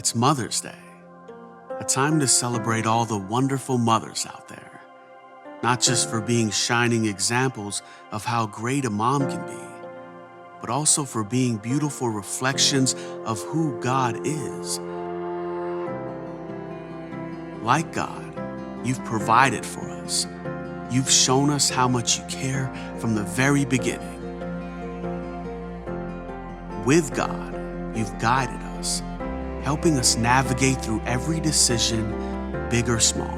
It's Mother's Day, a time to celebrate all the wonderful mothers out there, not just for being shining examples of how great a mom can be, but also for being beautiful reflections of who God is. Like God, you've provided for us. You've shown us how much you care from the very beginning. With God, you've guided us, helping us navigate through every decision, big or small.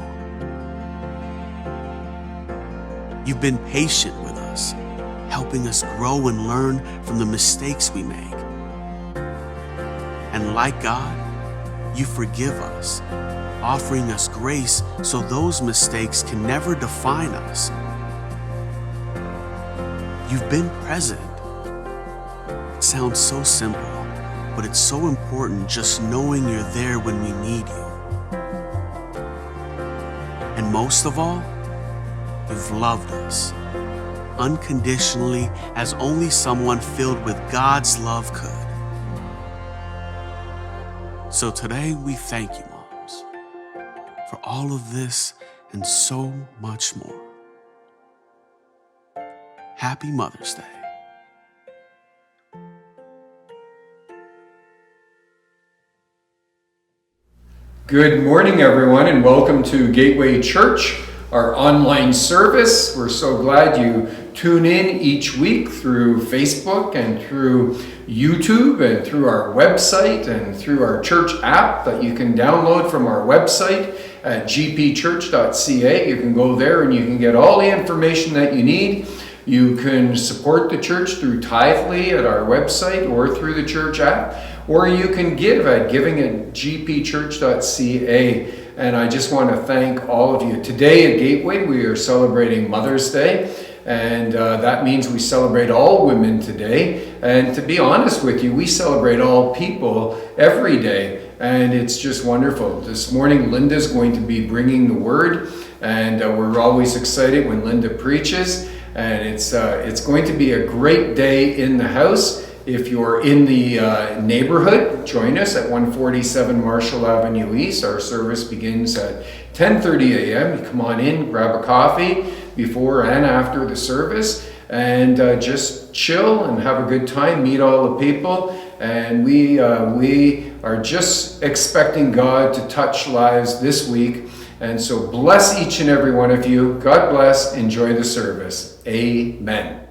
You've been patient with us, helping us grow and learn from the mistakes we make. And like God, you forgive us, offering us grace so those mistakes can never define us. You've been present. It sounds so simple, but it's so important just knowing you're there when we need you. And most of all, you've loved us unconditionally as only someone filled with God's love could. So today we thank you, moms, for all of this and so much more. Happy Mother's Day. Good morning, everyone, and welcome to Gateway Church, our online service. We're so glad you tune in each week through Facebook and through YouTube and through our website and through our church app that you can download from our website at gpchurch.ca. You can go there and you can get all the information that you need. You can support the church through Tithely at our website or through the church app, or you can give at giving@gpchurch.ca. And I just want to thank all of you. Today at Gateway, we are celebrating Mother's Day, and that means we celebrate all women today. And to be honest with you, we celebrate all people every day, and it's just wonderful. This morning, Linda's going to be bringing the word, and we're always excited when Linda preaches. And it's going to be a great day in the house. If you're in the neighborhood, join us at 147 Marshall Avenue East. Our service begins at 10:30 a.m. You come on in, grab a coffee before and after the service, and just chill and have a good time, meet all the people. And we are just expecting God to touch lives this week. And so bless each and every one of you. God bless. Enjoy the service. Amen.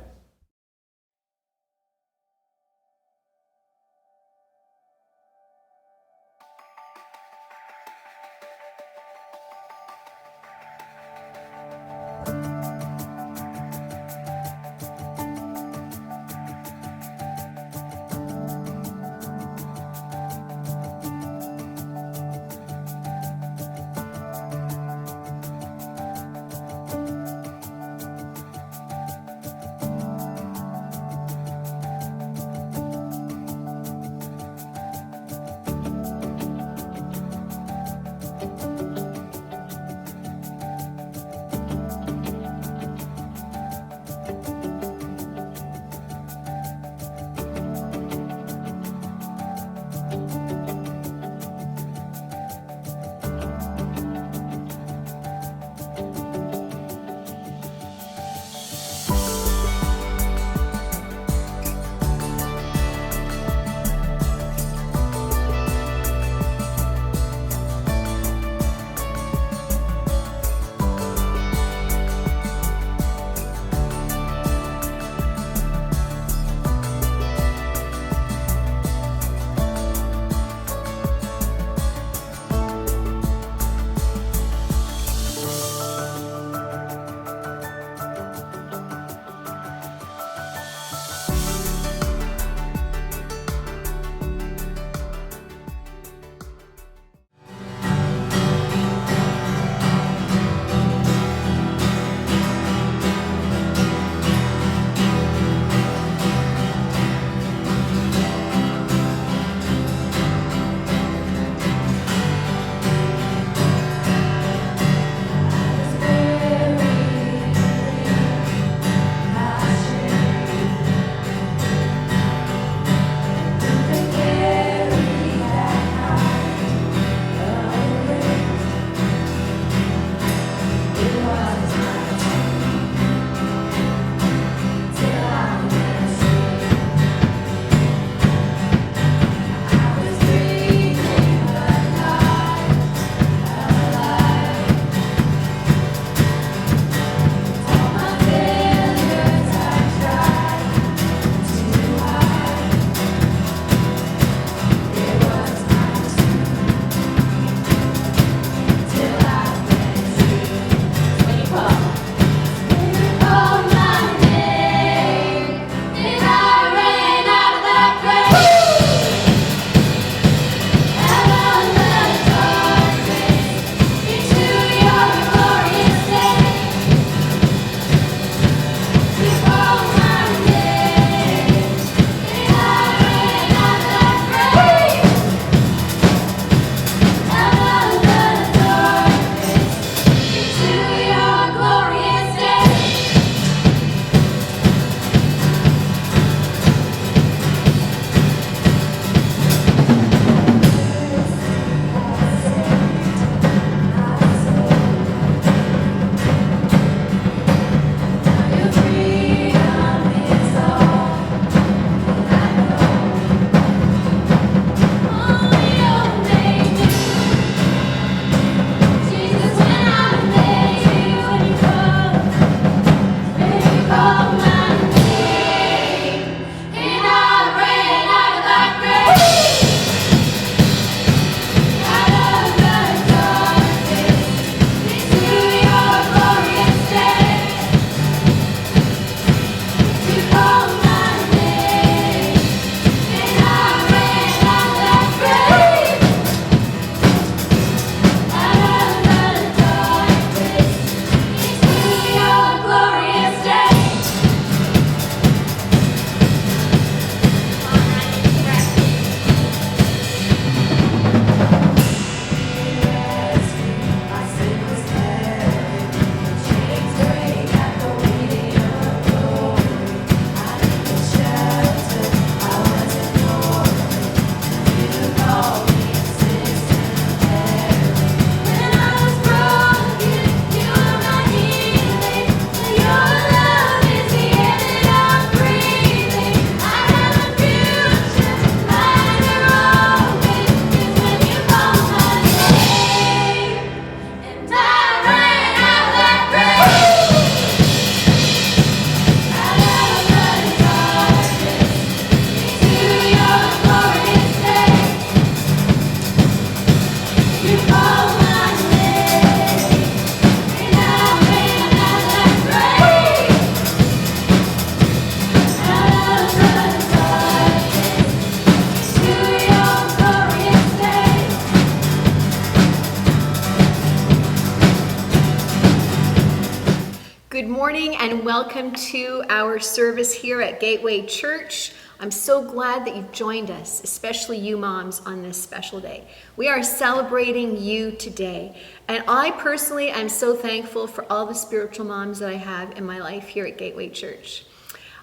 morning and welcome to our service here at Gateway Church. I'm so glad that you've joined us, especially you moms, on this special day. We are celebrating you today. And I personally am so thankful for all the spiritual moms that I have in my life here at Gateway Church.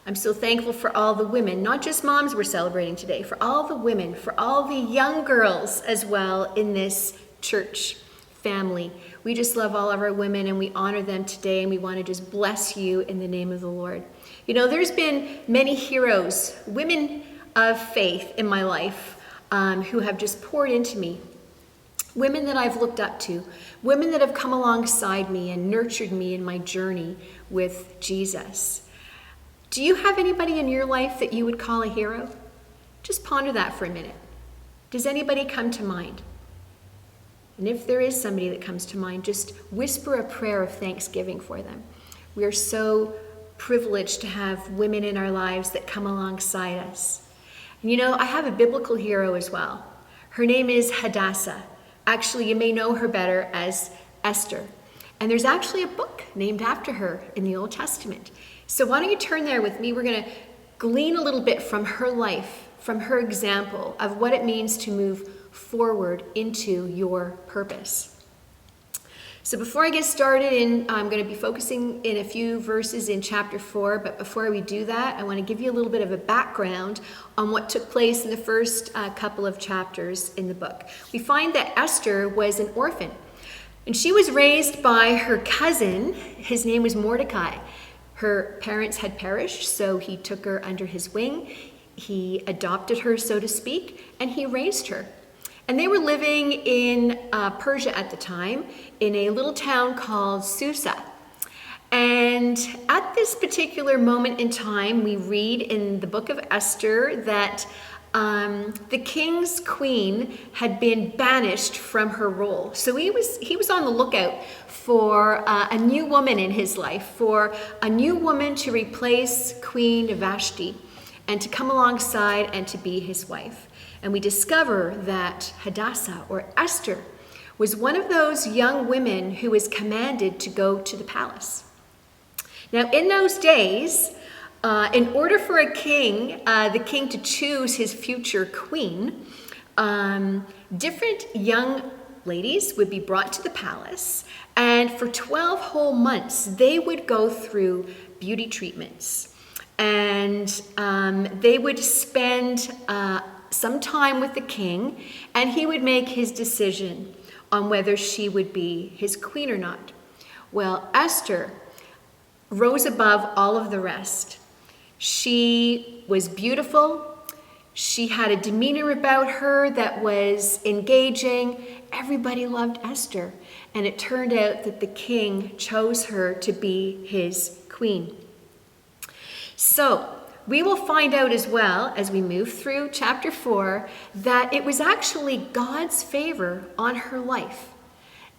I'm so thankful for all the women, not just moms we're celebrating today, for all the women, for all the young girls as well in this church family. We just love all of our women and we honor them today, and we want to just bless you in the name of the Lord. You know, there's been many heroes, women of faith in my life who have just poured into me. Women that I've looked up to, women that have come alongside me and nurtured me in my journey with Jesus. Do you have anybody in your life that you would call a hero? Just ponder that for a minute. Does anybody come to mind? And if there is somebody that comes to mind, just whisper a prayer of thanksgiving for them. We are so privileged to have women in our lives that come alongside us. And you know, I have a biblical hero as well. Her name is Hadassah. Actually, you may know her better as Esther. And there's actually a book named after her in the Old Testament. So why don't you turn there with me? We're going to glean a little bit from her life, from her example of what it means to move forward into your purpose. So before I get started, I'm going to be focusing in a few verses in chapter 4, but before we do that, I want to give you a little bit of a background on what took place in the first couple of chapters in the book. We find that Esther was an orphan, and she was raised by her cousin. His name was Mordecai. Her parents had perished, so he took her under his wing. He adopted her, so to speak, and he raised her. And they were living in Persia at the time, in a little town called Susa. And at this particular moment in time, we read in the book of Esther that the king's queen had been banished from her role. So he was on the lookout for a new woman in his life, for a new woman to replace Queen Vashti and to come alongside and to be his wife. And we discover that Hadassah, or Esther, was one of those young women who was commanded to go to the palace. Now, in those days, in order for a king, the king to choose his future queen, different young ladies would be brought to the palace, and for 12 whole months, they would go through beauty treatments. And they would spend some time with the king, and he would make his decision on whether she would be his queen or not. Well, Esther rose above all of the rest. She was beautiful. She had a demeanor about her that was engaging. Everybody loved Esther, and it turned out that the king chose her to be his queen. So, we will find out as well as we move through chapter 4 that it was actually God's favor on her life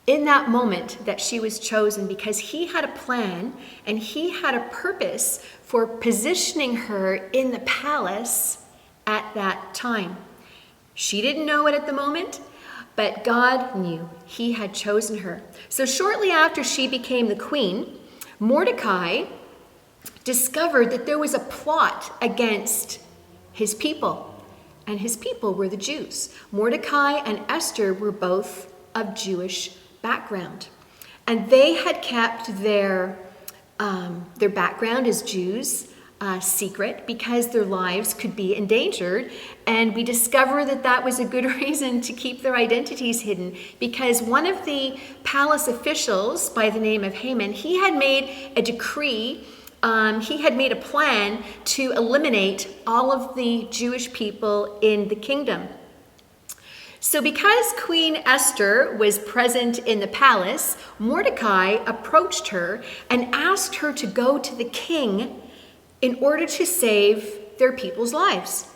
in that moment that she was chosen, because he had a plan and he had a purpose for positioning her in the palace at that time. She didn't know it at the moment, but God knew. He had chosen her. So shortly after she became the queen, Mordecai discovered that there was a plot against his people, and his people were the Jews. Mordecai and Esther were both of Jewish background, and they had kept their background as Jews secret because their lives could be endangered. And we discover that that was a good reason to keep their identities hidden, because one of the palace officials by the name of Haman, he had made a decree. He had made a plan to eliminate all of the Jewish people in the kingdom. So because Queen Esther was present in the palace, Mordecai approached her and asked her to go to the king in order to save their people's lives.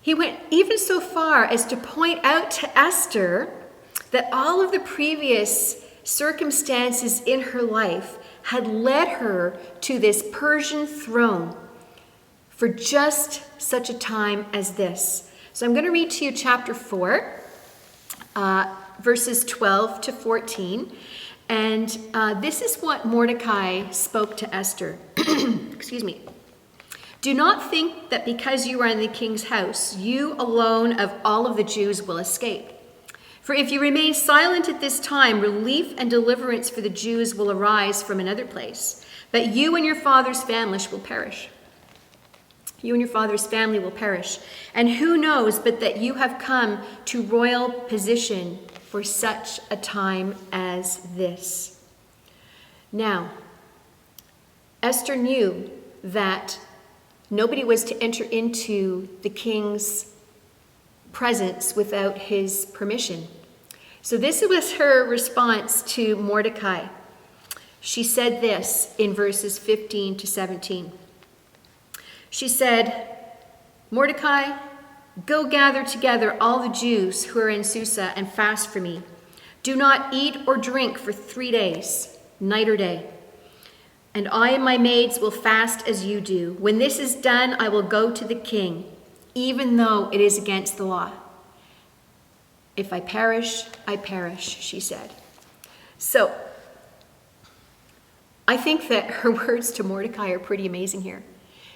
He went even so far as to point out to Esther that all of the previous circumstances in her life had led her to this Persian throne for just such a time as this. So I'm going to read to you chapter 4, verses 12 to 14. And this is what Mordecai spoke to Esther. Excuse me. Do not think that because you are in the king's house, you alone of all of the Jews will escape. For if you remain silent at this time, relief and deliverance for the Jews will arise from another place. But you and your father's family will perish. You and your father's family will perish. And who knows but that you have come to royal position for such a time as this. Now, Esther knew that nobody was to enter into the king's presence without his permission. So this was her response to Mordecai. She said this in verses 15 to 17. She said, Mordecai, go gather together all the Jews who are in Susa and fast for me. Do not eat or drink for 3 days, night or day. And I and my maids will fast as you do. When this is done, I will go to the king, even though it is against the law. If I perish, she said. So, I think that her words to Mordecai are pretty amazing here.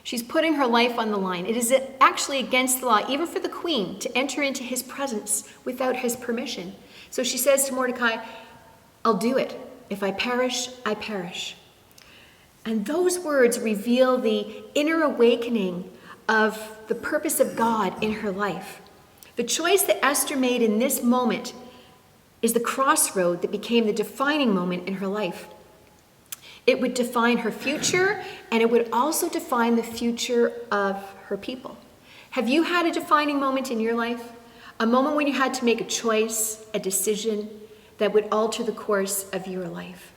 She's putting her life on the line. It is actually against the law, even for the queen, to enter into his presence without his permission. So she says to Mordecai, I'll do it. If I perish, I perish. And those words reveal the inner awakening of the purpose of God in her life. The choice that Esther made in this moment is the crossroad that became the defining moment in her life. It would define her future, and it would also define the future of her people. Have you had a defining moment in your life? A moment when you had to make a choice, a decision that would alter the course of your life?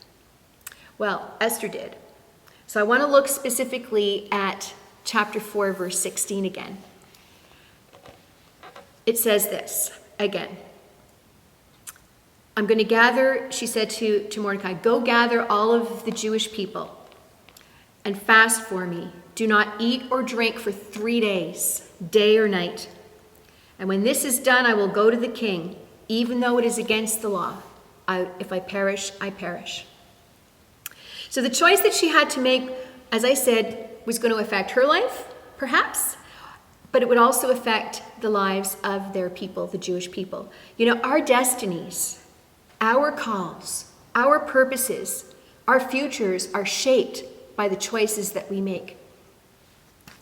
Well, Esther did. So I want to look specifically at chapter 4, verse 16 again. It says this again. I'm going to gather, she said to Mordecai, go gather all of the Jewish people and fast for me. Do not eat or drink for 3 days, day or night. And when this is done, I will go to the king, even though it is against the law. If I perish, I perish. So the choice that she had to make, as I said, was going to affect her life, perhaps, but it would also affect the lives of their people, the Jewish people. You know, our destinies, our calls, our purposes, our futures are shaped by the choices that we make.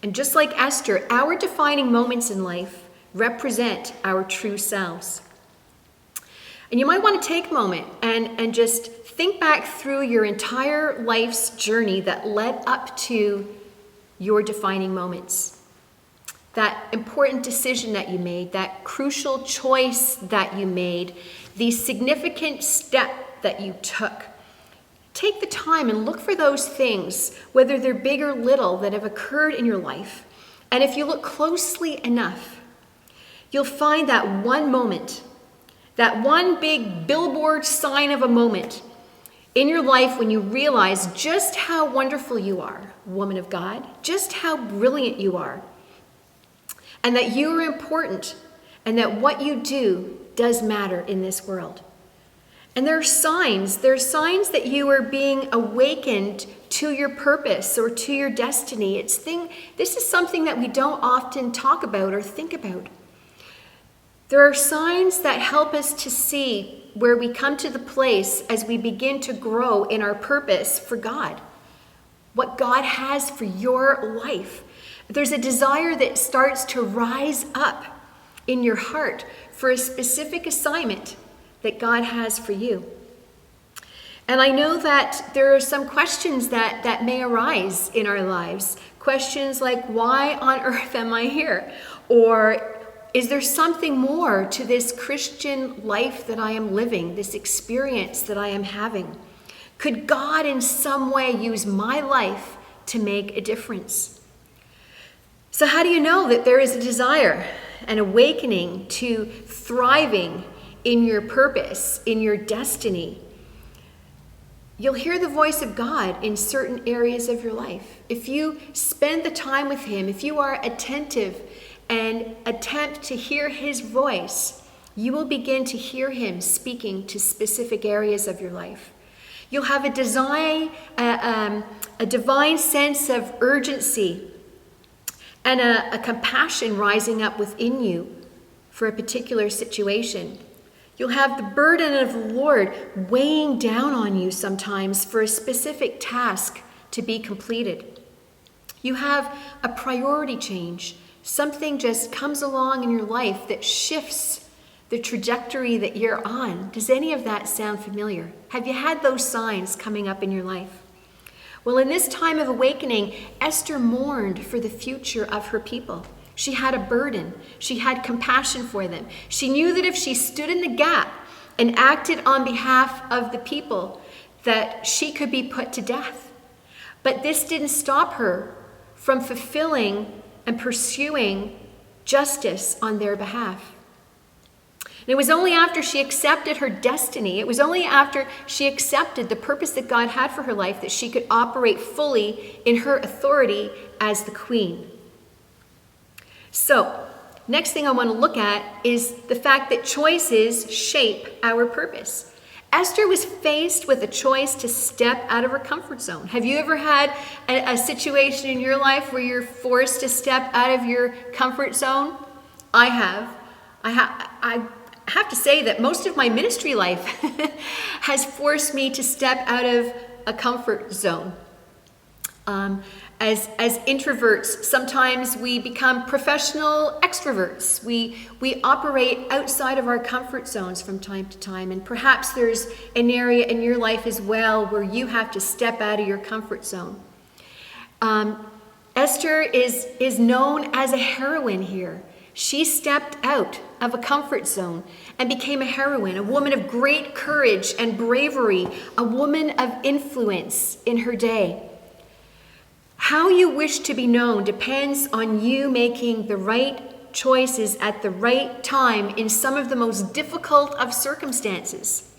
And just like Esther, our defining moments in life represent our true selves. And you might want to take a moment and just think back through your entire life's journey that led up to your defining moments. That important decision that you made, that crucial choice that you made, the significant step that you took. Take the time and look for those things, whether they're big or little, that have occurred in your life. And if you look closely enough, you'll find that one moment, that one big billboard sign of a moment in your life when you realize just how wonderful you are, woman of God, just how brilliant you are, and that you are important, and that what you do does matter in this world. And there are signs that you are being awakened to your purpose or to your destiny. This is something that we don't often talk about or think about. There are signs that help us to see where we come to the place as we begin to grow in our purpose for God, what God has for your life. There's a desire that starts to rise up in your heart for a specific assignment that God has for you. And I know that there are some questions that may arise in our lives. Questions like, why on earth am I here? Or is there something more to this Christian life that I am living, this experience that I am having? Could God in some way use my life to make a difference? So how do you know that there is a desire, an awakening to thriving in your purpose, in your destiny? You'll hear the voice of God in certain areas of your life. If you spend the time with Him, if you are attentive and attempt to hear His voice, you will begin to hear Him speaking to specific areas of your life. You'll have a divine sense of urgency and a compassion rising up within you for a particular situation. You'll have the burden of the Lord weighing down on you sometimes for a specific task to be completed. You have a priority change. Something just comes along in your life that shifts the trajectory that you're on. Does any of that sound familiar? Have you had those signs coming up in your life? Well, in this time of awakening, Esther mourned for the future of her people. She had a burden. She had compassion for them. She knew that if she stood in the gap and acted on behalf of the people, that she could be put to death. But this didn't stop her from fulfilling and pursuing justice on their behalf. And it was only after she accepted her destiny, it was only after she accepted the purpose that God had for her life that she could operate fully in her authority as the queen. So, next thing I want to look at is the fact that choices shape our purpose. Esther was faced with a choice to step out of her comfort zone. Have you ever had a situation in your life where you're forced to step out of your comfort zone? I have. I have to say that most of my ministry life has forced me to step out of a comfort zone. As introverts, sometimes we become professional extroverts. We operate outside of our comfort zones from time to time, and perhaps there's an area in your life as well where you have to step out of your comfort zone. Esther is known as a heroine here. She stepped out of a comfort zone and became a heroine, a woman of great courage and bravery, a woman of influence in her day. How you wish to be known depends on you making the right choices at the right time in some of the most difficult of circumstances.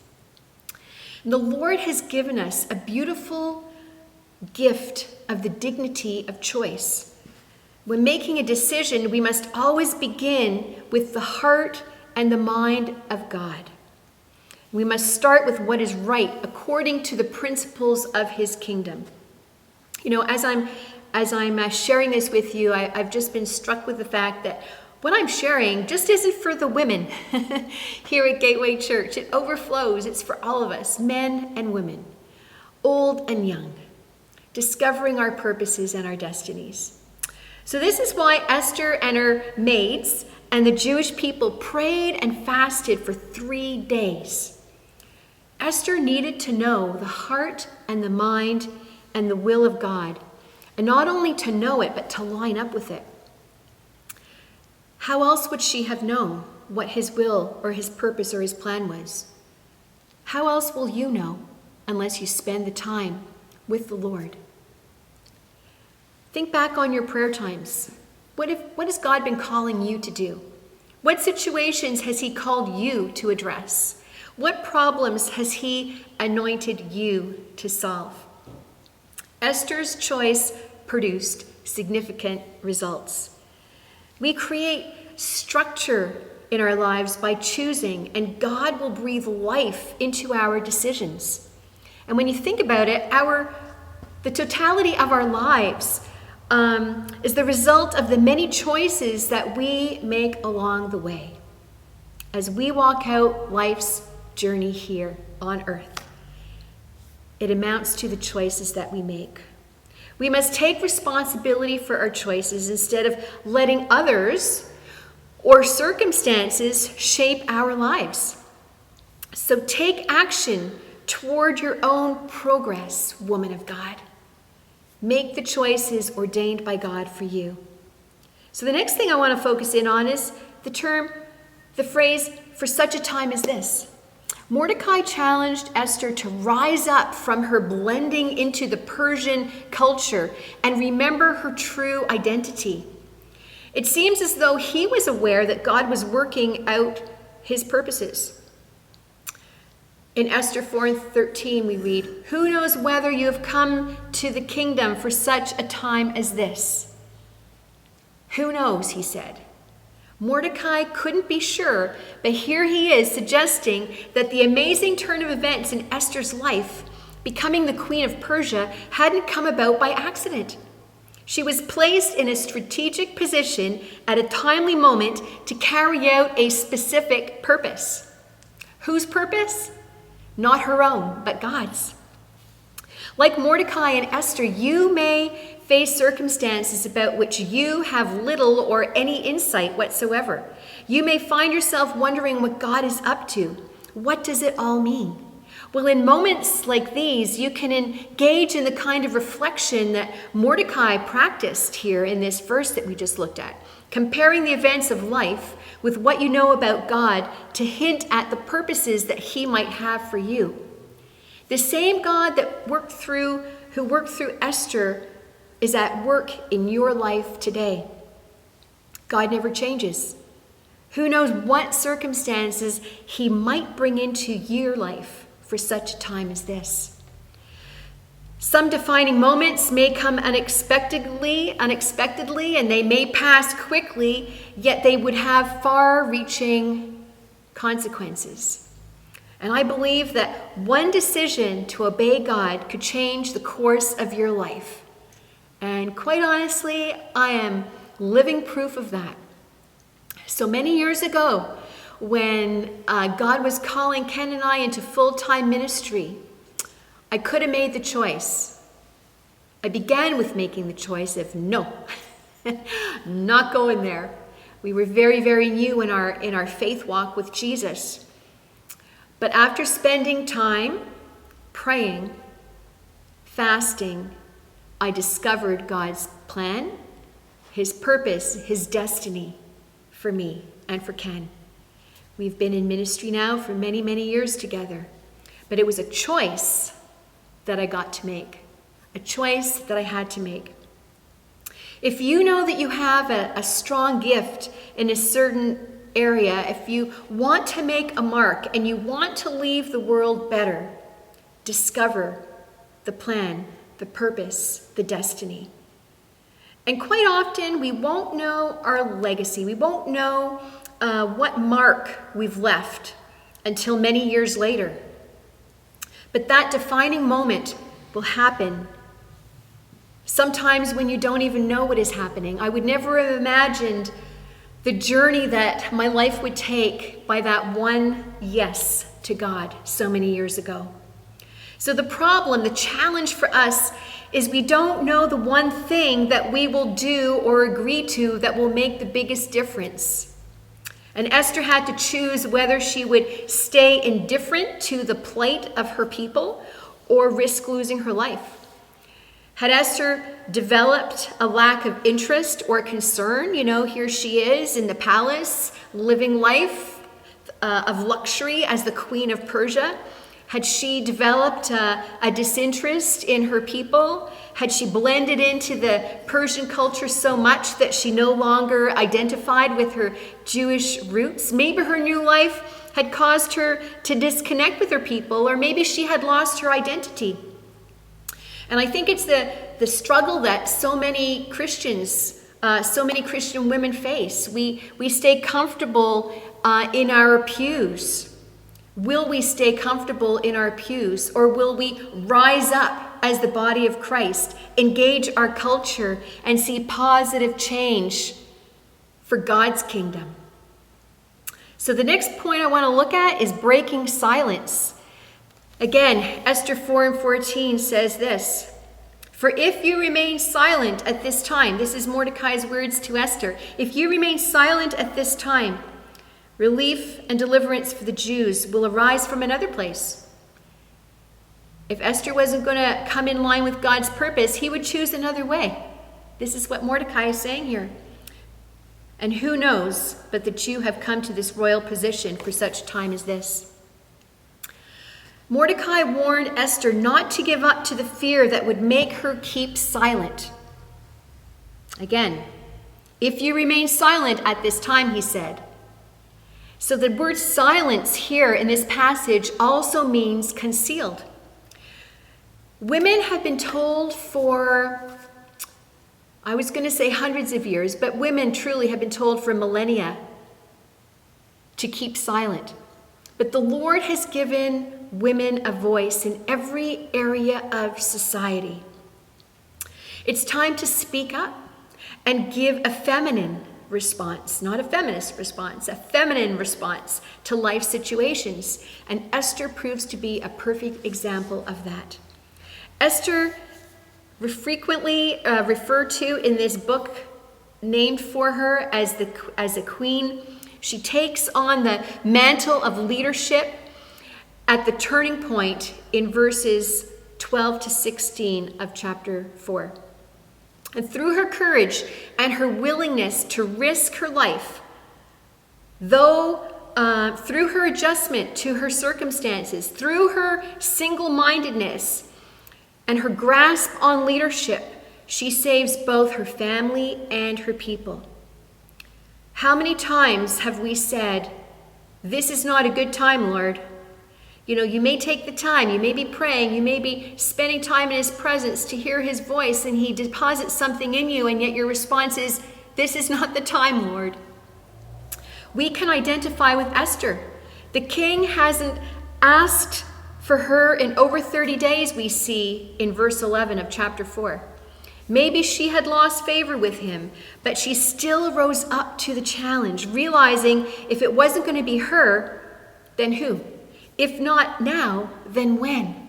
The Lord has given us a beautiful gift of the dignity of choice. When making a decision, we must always begin with the heart and the mind of God. We must start with what is right according to the principles of His kingdom. You know, as I'm sharing this with you, I've just been struck with the fact that what I'm sharing just isn't for the women here at Gateway Church. It overflows. It's for all of us, men and women, old and young, discovering our purposes and our destinies. So this is why Esther and her maids and the Jewish people prayed and fasted for 3 days. Esther needed to know the heart and the mind and the will of God, and not only to know it, but to line up with it. How else would she have known what His will or His purpose or His plan was? How else will you know unless you spend the time with the Lord? Think back on your prayer times. What has God been calling you to do? What situations has He called you to address? What problems has He anointed you to solve? Esther's choice produced significant results. We create structure in our lives by choosing, and God will breathe life into our decisions. And when you think about it, the totality of our lives is the result of the many choices that we make along the way as we walk out life's journey here on earth. It amounts to the choices that we make. We must take responsibility for our choices instead of letting others or circumstances shape our lives. So take action toward your own progress, woman of God. Make the choices ordained by God for you. So the next thing I want to focus in on is the phrase, for such a time as this. Mordecai challenged Esther to rise up from her blending into the Persian culture and remember her true identity. It seems as though he was aware that God was working out His purposes. In Esther 4:13 we read, "Who knows whether you have come to the kingdom for such a time as this?" Who knows, he said. Mordecai couldn't be sure, but here he is suggesting that the amazing turn of events in Esther's life becoming the Queen of Persia, hadn't come about by accident. She was placed in a strategic position at a timely moment to carry out a specific purpose. Whose purpose? Not her own, but God's. Like Mordecai and Esther, you may face circumstances about which you have little or any insight whatsoever. You may find yourself wondering what God is up to. What does it all mean? Well, in moments like these, you can engage in the kind of reflection that Mordecai practiced here in this verse that we just looked at, comparing the events of life with what you know about God to hint at the purposes that he might have for you. The same God that who worked through Esther is at work in your life today. God never changes. Who knows what circumstances he might bring into your life for such a time as this. Some defining moments may come unexpectedly, and they may pass quickly, yet they would have far-reaching consequences. And I believe that one decision to obey God could change the course of your life. And quite honestly, I am living proof of that. So many years ago, when God was calling Ken and I into full-time ministry, I could have made the choice. I began with making the choice of no, not going there. We were very, very new in our faith walk with Jesus. But after spending time praying, fasting, I discovered God's plan, his purpose, his destiny for me and for Ken. We've been in ministry now for many, many years together. But it was a choice that I got to make, a choice that I had to make. If you know that you have a strong gift in a certain area, if you want to make a mark and you want to leave the world better, discover the plan, the purpose, the destiny. And quite often we won't know our legacy. We won't know what mark we've left until many years later. But that defining moment will happen sometimes when you don't even know what is happening. I would never have imagined the journey that my life would take by that one yes to God so many years ago. So the challenge for us is we don't know the one thing that we will do or agree to that will make the biggest difference. And Esther had to choose whether she would stay indifferent to the plight of her people or risk losing her life. Had Esther developed a lack of interest or concern, here she is in the palace, living life of luxury as the Queen of Persia. Had she developed a disinterest in her people? Had she blended into the Persian culture so much that she no longer identified with her Jewish roots? Maybe her new life had caused her to disconnect with her people, or maybe she had lost her identity. And I think it's the struggle that so many Christian women face. We stay comfortable in our pews. Will we stay comfortable in our pews, or will we rise up as the body of Christ, engage our culture, and see positive change for God's kingdom? So the next point I want to look at is breaking silence. Again, Esther 4:14 says this: "For if you remain silent at this time," this is Mordecai's words to Esther, "if you remain silent at this time, relief and deliverance for the Jews will arise from another place." If Esther wasn't going to come in line with God's purpose, he would choose another way. This is what Mordecai is saying here. And who knows but that you have come to this royal position for such time as this. Mordecai warned Esther not to give up to the fear that would make her keep silent. Again, if you remain silent at this time, he said. So the word silence here in this passage also means concealed. Women have been told for, I was going to say hundreds of years, but women truly have been told for millennia to keep silent. But the Lord has given women a voice in every area of society. It's time to speak up and give a feminine response, not a feminist response, a feminine response to life situations. And Esther proves to be a perfect example of that. Esther, frequently referred to in this book, named for her as a queen, she takes on the mantle of leadership at the turning point in verses 12 to 16 of chapter 4. And through her courage and her willingness to risk her life, through her adjustment to her circumstances, through her single-mindedness and her grasp on leadership, she saves both her family and her people. How many times have we said, "This is not a good time, Lord"? You know, you may take the time, you may be praying, you may be spending time in his presence to hear his voice, and he deposits something in you, and yet your response is, "This is not the time, Lord." We can identify with Esther. The king hasn't asked for her in over 30 days, we see in verse 11 of chapter 4. Maybe she had lost favor with him, but she still rose up to the challenge, realizing if it wasn't going to be her, then who? If not now, then when?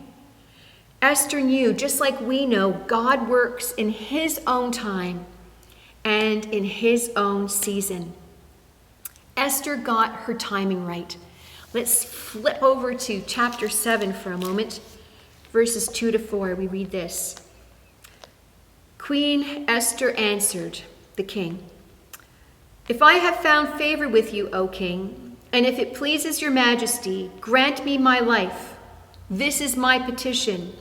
Esther knew, just like we know, God works in his own time and in his own season. Esther got her timing right. Let's flip over to chapter 7 for a moment. Verses 2 to 4, we read this. Queen Esther answered the king, "If I have found favor with you, O king, and if it pleases your majesty, grant me my life. This is my petition,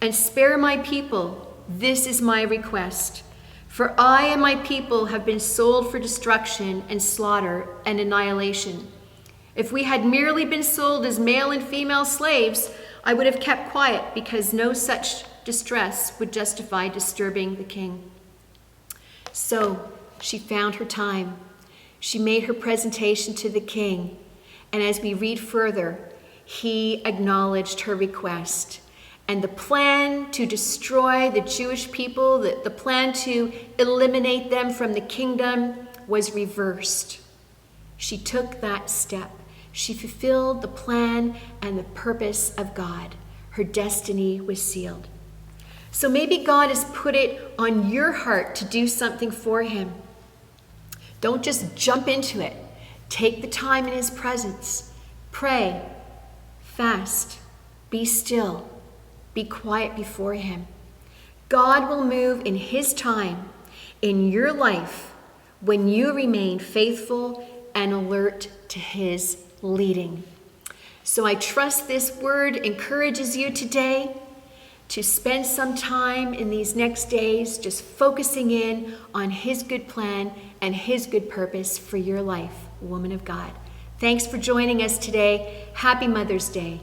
and spare my people. This is my request. For I and my people have been sold for destruction and slaughter and annihilation. If we had merely been sold as male and female slaves, I would have kept quiet, because no such distress would justify disturbing the king." So she found her time. She made her presentation to the king, and as we read further, he acknowledged her request. And the plan to destroy the Jewish people, the plan to eliminate them from the kingdom, was reversed. She took that step. She fulfilled the plan and the purpose of God. Her destiny was sealed. So maybe God has put it on your heart to do something for him. Don't just jump into it. Take the time in his presence. Pray, fast, be still, be quiet before him. God will move in his time in your life when you remain faithful and alert to his leading. So I trust this word encourages you today to spend some time in these next days just focusing in on his good plan and his good purpose for your life, woman of God. Thanks for joining us today. Happy Mother's Day.